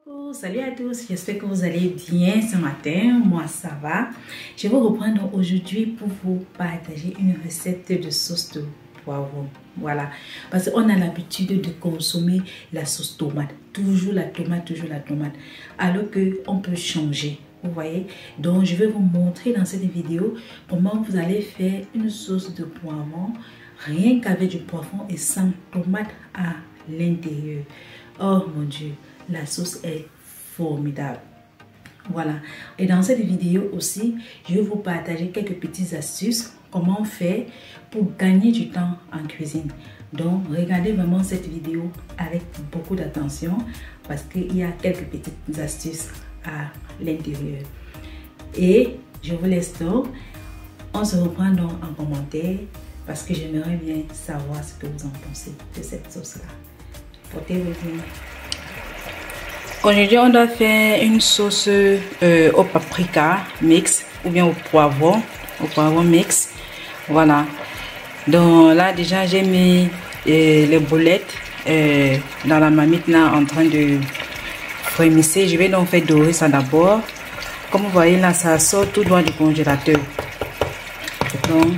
Coucou, salut à tous, j'espère que vous allez bien ce matin, moi ça va. Je vais reprendre aujourd'hui pour vous partager une recette de sauce de poivron. Voilà, parce qu'on a l'habitude de consommer la sauce tomate, toujours la tomate, alors qu'on peut changer. Vous voyez, donc je vais vous montrer dans cette vidéo comment vous allez faire une sauce de poivron rien qu'avec du poivron et sans tomate à l'intérieur. Oh mon Dieu, la sauce est formidable. Voilà, et dans cette vidéo aussi, je vais vous partager quelques petites astuces comment faire pour gagner du temps en cuisine. Donc regardez vraiment cette vidéo avec beaucoup d'attention parce qu'il y a quelques petites astuces à l'intérieur. Et je vous laisse donc. On se reprend donc en commentaire parce que j'aimerais bien savoir ce que vous en pensez de cette sauce-là. Portez-vous bien. Aujourd'hui, on doit faire une sauce au paprika mix ou bien au poivron mix. Voilà. Donc là, déjà, j'ai mis les boulettes dans la marmite là en train de frémisser. Je vais donc faire dorer ça d'abord. Comme vous voyez là, ça sort tout droit du congélateur. Donc,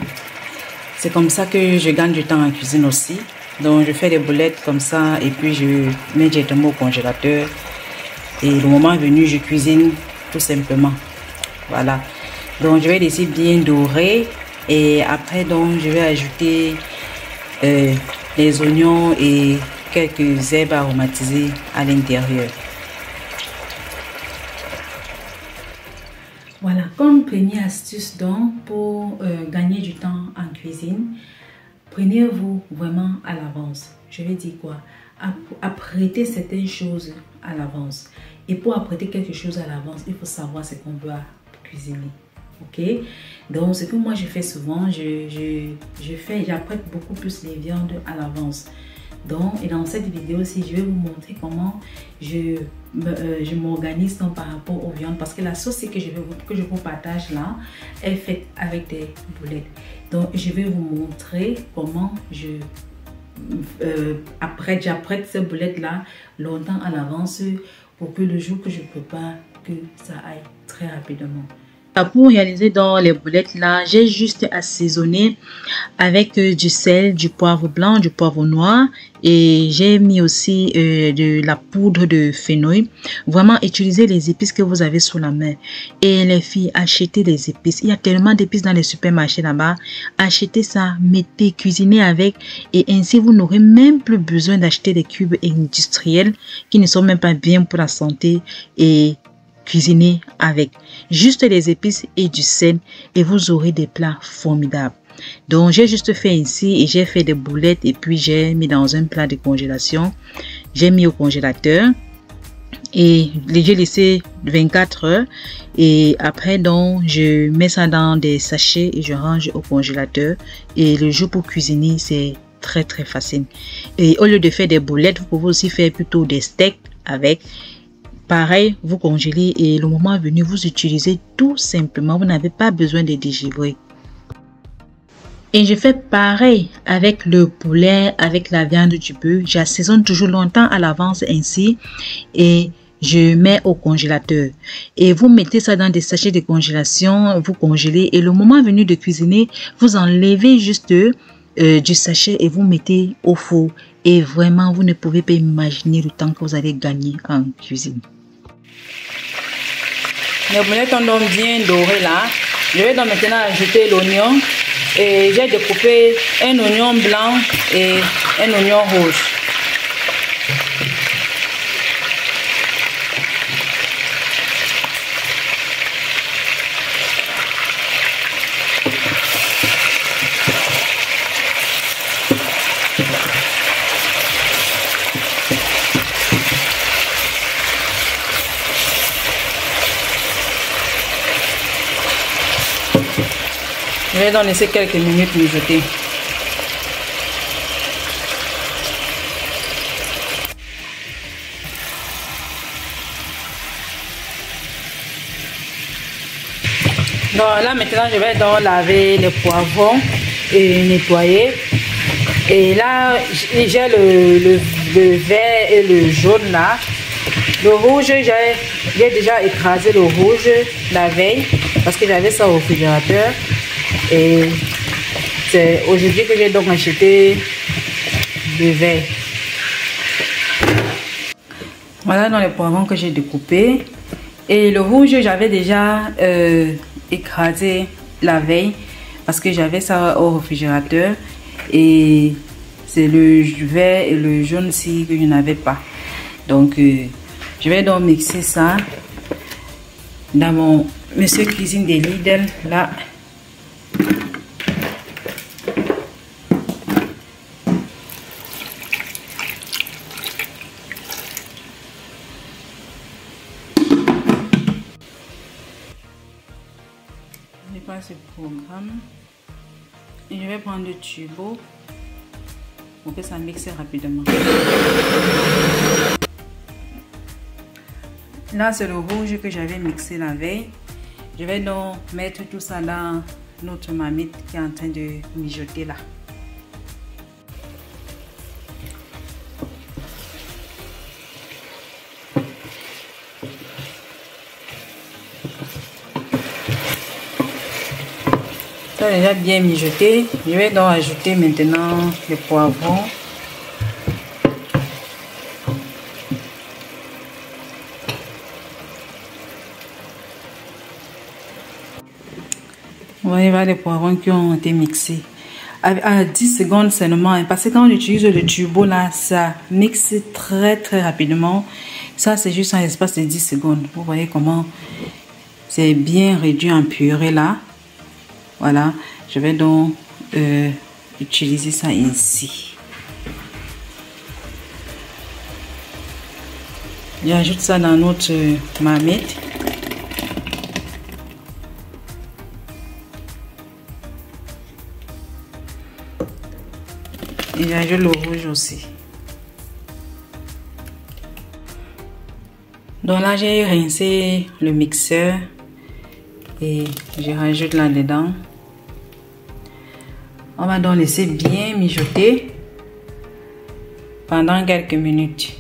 c'est comme ça que je gagne du temps en cuisine aussi. Donc, je fais des boulettes comme ça et puis je mets directement au congélateur. Et le moment venu, je cuisine tout simplement. Voilà. Donc, je vais laisser bien dorer. Et après, donc, je vais ajouter les oignons et quelques herbes aromatisées à l'intérieur. Voilà, comme première astuce donc pour gagner du temps en cuisine, prenez-vous vraiment à l'avance. Je vais dire quoi? Apprêtez certaines choses à l'avance. Et pour apprêter quelque chose à l'avance, il faut savoir ce qu'on doit cuisiner. Ok? Donc, ce que moi je fais souvent, j'apprête beaucoup plus les viandes à l'avance. Donc, et dans cette vidéo aussi, je vais vous montrer comment je m'organise par rapport aux viandes. Parce que la sauce que je vous partage là est faite avec des boulettes. Donc, je vais vous montrer comment j'apprête ces boulettes là longtemps à l'avance pour que le jour que je prépare, que ça aille très rapidement. Pour réaliser dans les boulettes là, j'ai juste assaisonné avec du sel, du poivre blanc, du poivre noir et j'ai mis aussi de la poudre de fenouil. Vraiment utiliser les épices que vous avez sous la main. Et les filles, achetez les épices. Il y a tellement d'épices dans les supermarchés là-bas. Achetez ça, mettez, cuisinez avec et ainsi vous n'aurez même plus besoin d'acheter des cubes industriels qui ne sont même pas bien pour la santé et cuisiner avec juste les épices et du sel et vous aurez des plats formidables. Donc j'ai juste fait ici et j'ai fait des boulettes et puis j'ai mis dans un plat de congélation. J'ai mis au congélateur et j'ai laissé 24 heures et après donc je mets ça dans des sachets et je range au congélateur et le jour pour cuisiner c'est très facile. Et au lieu de faire des boulettes, vous pouvez aussi faire plutôt des steaks avec. Pareil, vous congelez et le moment venu, vous utilisez tout simplement. Vous n'avez pas besoin de dégivrer. Et je fais pareil avec le poulet, avec la viande du bœuf. J'assaisonne toujours longtemps à l'avance ainsi et je mets au congélateur. Et vous mettez ça dans des sachets de congélation, vous congelez et le moment venu de cuisiner, vous enlevez juste du sachet et vous mettez au four. Et vraiment, vous ne pouvez pas imaginer le temps que vous allez gagner en cuisine. Les boulettes sont donc bien dorées là. Je vais donc maintenant ajouter l'oignon. Et j'ai découpé un oignon blanc et un oignon rouge. Je vais donc laisser quelques minutes mijoter. Donc là maintenant je vais donc laver les poivrons et nettoyer. Et là j'ai le vert et le jaune là. Le rouge, j'ai déjà écrasé le rouge la veille parce que j'avais ça au réfrigérateur. Et c'est aujourd'hui que j'ai donc acheté le vert. Voilà dans les poivrons que j'ai découpés. Et le rouge, j'avais déjà écrasé la veille parce que j'avais ça au réfrigérateur. Et c'est le vert et le jaune aussi que je n'avais pas. Donc, je vais donc mixer ça dans mon Monsieur Cuisine des Lidl. Là. Je passe ce programme. Et je vais prendre le tubo pour que ça mixe rapidement. Là, c'est le rouge que j'avais mixé la veille. Je vais donc mettre tout ça dans notre marmite qui est en train de mijoter là. Ça a déjà bien mijoté. Je vais donc ajouter maintenant les poivrons. On va y voir les poivrons qui ont été mixés. À 10 secondes seulement. Parce que quand on utilise le turbo là, ça mixe très rapidement. Ça, c'est juste en l'espace de 10 secondes. Vous voyez comment c'est bien réduit en purée là. Voilà. Je vais donc utiliser ça ici. J'ajoute ça dans notre marmite. Et j'ajoute le rouge aussi. Donc là, j'ai rincé le mixeur et je rajoute là-dedans. On va donc laisser bien mijoter pendant quelques minutes.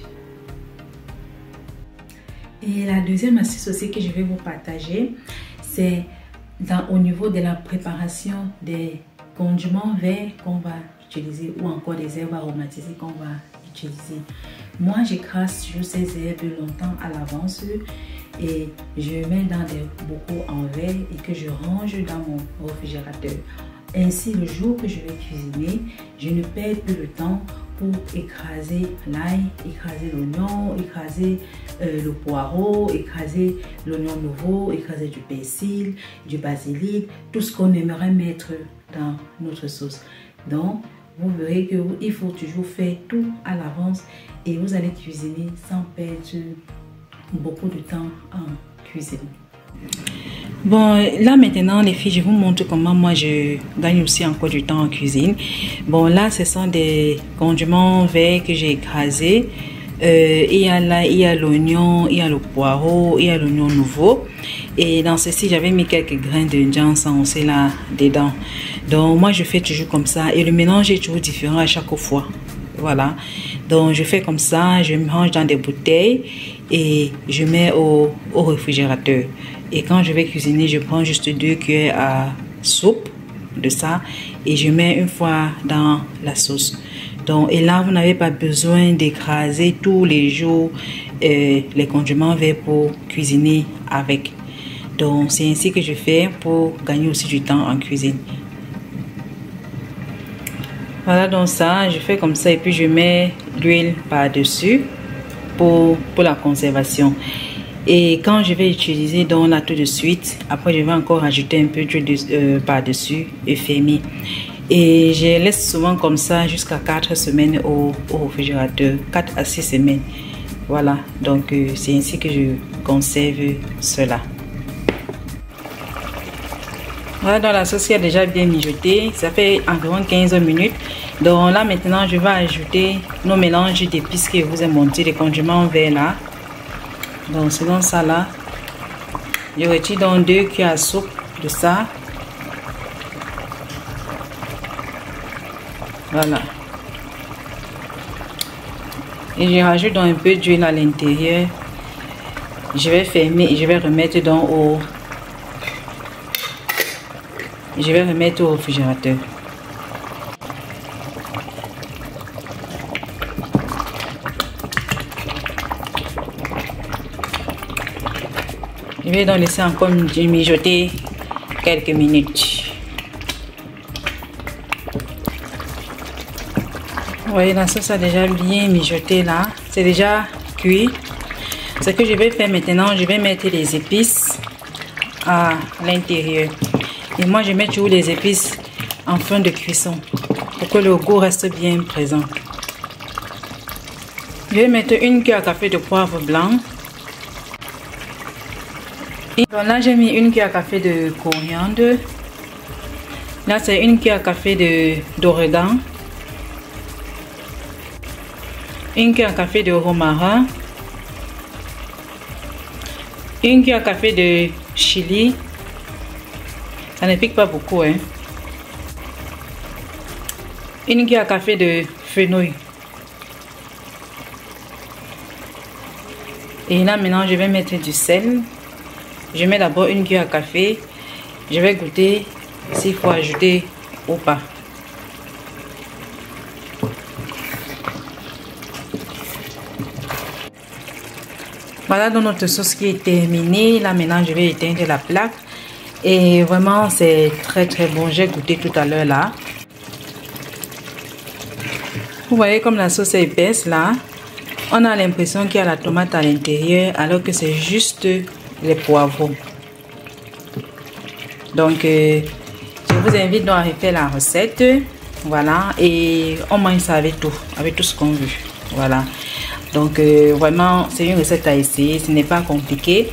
Et la deuxième astuce aussi que je vais vous partager, c'est au niveau de la préparation des condiments verts qu'on va utiliser ou encore des herbes aromatisées qu'on va utiliser. Moi, j'écrase toujours ces herbes longtemps à l'avance et je mets dans des bocaux en verre et que je range dans mon réfrigérateur. Ainsi, le jour que je vais cuisiner, je ne perds plus le temps pour écraser l'ail, écraser l'oignon, écraser le poireau, écraser l'oignon nouveau, écraser du persil, du basilic, tout ce qu'on aimerait mettre dans notre sauce. Donc, vous verrez qu'il faut toujours faire tout à l'avance et vous allez cuisiner sans perdre beaucoup de temps en cuisine. Bon, là maintenant les filles, je vous montre comment moi je gagne aussi encore du temps en cuisine. Bon, là ce sont des condiments verts que j'ai écrasés. Il y a là, il y a l'oignon, il y a le poireau, il y a l'oignon nouveau. Et dans ceci, j'avais mis quelques grains de ginseng aussi là dedans. Donc moi je fais toujours comme ça et le mélange est toujours différent à chaque fois. Voilà. Donc je fais comme ça, je mélange dans des bouteilles et je mets au réfrigérateur. Et quand je vais cuisiner, je prends juste 2 cuillères à soupe de ça et je mets une fois dans la sauce. Donc, et là, vous n'avez pas besoin d'écraser tous les jours les condiments verts pour cuisiner avec. Donc, c'est ainsi que je fais pour gagner aussi du temps en cuisine. Voilà, donc ça, je fais comme ça et puis je mets l'huile par-dessus pour la conservation. Et quand je vais utiliser donc là tout de suite, après je vais encore ajouter un peu d'huile par-dessus et fermer. Et je laisse souvent comme ça jusqu'à 4 semaines au réfrigérateur, 4 à 6 semaines. Voilà, donc c'est ainsi que je conserve cela. Voilà, donc la sauce est déjà bien mijotée, ça fait environ 15 minutes. Donc là maintenant je vais ajouter nos mélanges d'épices que je vous ai montré, les condiments verts là. Donc selon ça là, je retire donc 2 cuillères à soupe de ça. Voilà. Et je rajoute donc un peu d'huile à l'intérieur Je vais fermer et je vais remettre je vais remettre au réfrigérateur. Je vais donc laisser encore mijoter quelques minutes. Vous voyez, la sauce a déjà bien mijoté là. C'est déjà cuit. Ce que je vais faire maintenant, je vais mettre les épices à l'intérieur. Et moi, je mets toujours les épices en fin de cuisson pour que le goût reste bien présent. Je vais mettre une cuillère à café de poivre blanc. Et là, j'ai mis une cuillère à café de coriandre. Là, c'est une cuillère à café d'origan. Une cuillère à café de romarin. Une cuillère à café de chili. Ça ne pique pas beaucoup, hein. Une cuillère à café de fenouil. Et là maintenant je vais mettre du sel. Je mets d'abord une cuillère à café. Je vais goûter s'il faut ajouter ou pas. Voilà donc notre sauce qui est terminée. Là maintenant je vais éteindre la plaque. Et vraiment c'est très bon. J'ai goûté tout à l'heure là. Vous voyez comme la sauce est épaisse là. On a l'impression qu'il y a la tomate à l'intérieur alors que c'est juste les poivrons. Donc je vous invite donc à refaire la recette. Voilà, et on mange ça avec tout ce qu'on veut. Voilà. Donc vraiment c'est une recette à essayer, ce n'est pas compliqué.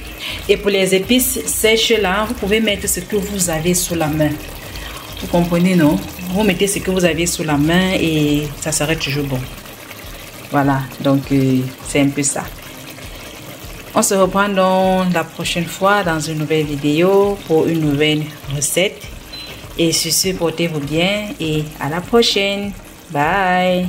Et pour les épices sèches là, vous pouvez mettre ce que vous avez sous la main. Vous comprenez, non? Vous mettez ce que vous avez sous la main et ça serait toujours bon. Voilà, donc c'est un peu ça. On se reprend donc la prochaine fois dans une nouvelle vidéo pour une nouvelle recette. Et sur ce, portez-vous bien et à la prochaine. Bye!